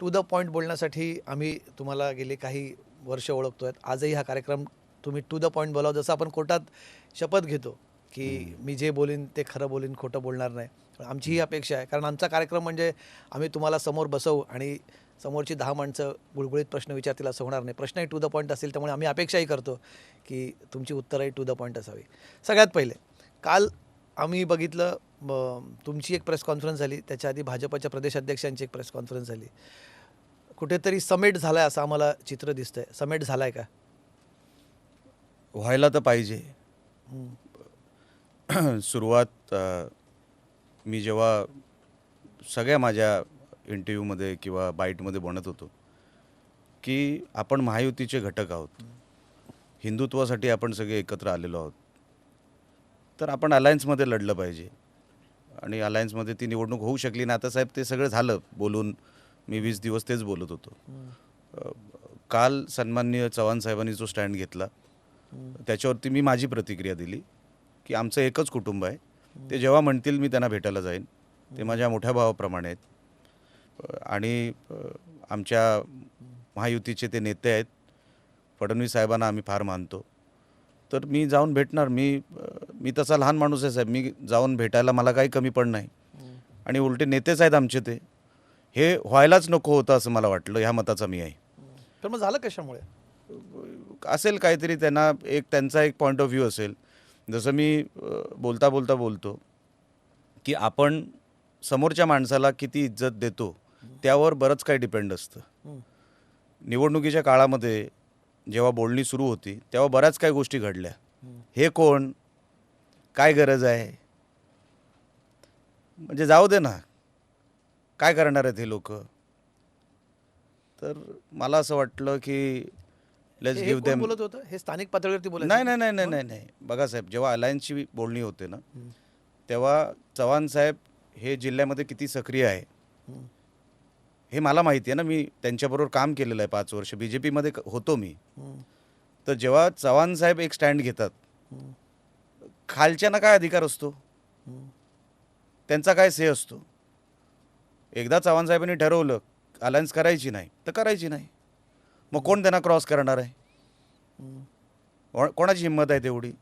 To the point बोलण्यासाठी आम्ही तुम्हाला गेले काही वर्ष ओळखतो आहेत. आजही हा कार्यक्रम तुम्ही टू द पॉईंट बोलावं, जसं आपण कोर्टात शपथ घेतो की मी जे बोलीन ते खरं बोलीन, खोटं बोलणार नाही. आमची ही अपेक्षा आहे, कारण आमचा कार्यक्रम म्हणजे आम्ही तुम्हाला समोर बसवू आणि समोरची 10 माणसं गुळगुळीत प्रश्न विचारतील असं होणार नाही. प्रश्नही टू द पॉईंट असेल, त्यामुळे आम्ही अपेक्षाही करतो की तुमची उत्तरही टू द पॉईंट असावी. सगळ्यात पहिले, काल आम्ही बघितलं तुमची एक प्रेस कॉन्फरन्स झाली, त्याच्या आधी भाजपच्या प्रदेशाध्यक्षांची एक प्रेस कॉन्फरन्स झाली. कुठेतरी समेट झाला आहे असं आम्हाला चित्र दिसतंय. समेट झाला आहे का? व्हायला तर पाहिजे. सुरुवात मी जेव्हा सगळ्या माझ्या इंटरव्ह्यूमध्ये किंवा बाईटमध्ये म्हणत होतो की आपण महायुतीचे घटक आहोत, हिंदुत्वासाठी आपण सगळे एकत्र आलेलो आहोत, तर आपण अलायन्समध्ये लढलं पाहिजे. आणि अलायन्समध्ये ती निवडणूक होऊ शकली नाही. आता साहेब ते सगळं झालं बोलून. मी 20 दिवस तेच बोलत होतो. काल सन्माननीय चव्हाण साहेबांनी जो स्टँड घेतला त्याच्यावरती मी माझी प्रतिक्रिया दिली की आमचं एकच कुटुंब आहे. ते जेव्हा म्हणतील मी त्यांना भेटायला जाईन. ते माझ्या मोठ्या भावाप्रमाणे आहेत. आणि आमच्या महायुतीचे ते नेते आहेत. फडणवीस साहेबांना आम्ही फार मानतो. तर मी जाऊन भेटणार. मी तसा लहान माणूस आहे साहेब. मी जाऊन भेटायला मला काही कमी पण नाही. आणि उलटे नेतेच आहेत आमचे ते. हे व्हायलाच नको होतं असं मला वाटलं. ह्या मताचा मी आहे. तर मग झालं कशामुळे? असेल काहीतरी त्यांचा एक पॉईंट ऑफ व्ह्यू असेल. जसं मी बोलता बोलतो की आपण समोरच्या माणसाला किती इज्जत देतो त्यावर बरंच काही डिपेंड असतं. निवडणुकीच्या काळामध्ये जेव्हा बोलणी सुरू होती तेव्हा बऱ्याच काही गोष्टी घडल्या. हे कोण, काय गरज आहे, म्हणजे जाऊ दे ना, काय करणार आहेत हे लोक. तर मला असं वाटलं की लेट्स हे गिव्ह कोण देम. बोलत होतं? हे स्थानिक पातळीवरती बोलायचं? नाही नाही नाही नाही नाही बघा साहेब, जेव्हा अलायन्सची बोलणी होते ना तेव्हा चव्हाण साहेब हे जिल्ह्यामध्ये किती सक्रिय आहे हे मला माहिती आहे ना. मी त्यांच्याबरोबर काम केलेलं आहे 5 वर्ष. BJPमध्ये होतो मी. तर जेव्हा चव्हाण साहेब एक स्टँड घेतात, खालच्यांना काय अधिकार असतो, त्यांचा काय से असतो. एकदा चव्हाण साहेबांनी ठरवलं अलायन्स करायची नाही तर करायची नाही. मग कोण त्यांना क्रॉस करणार आहे? कोणाची हिंमत आहे तेवढी?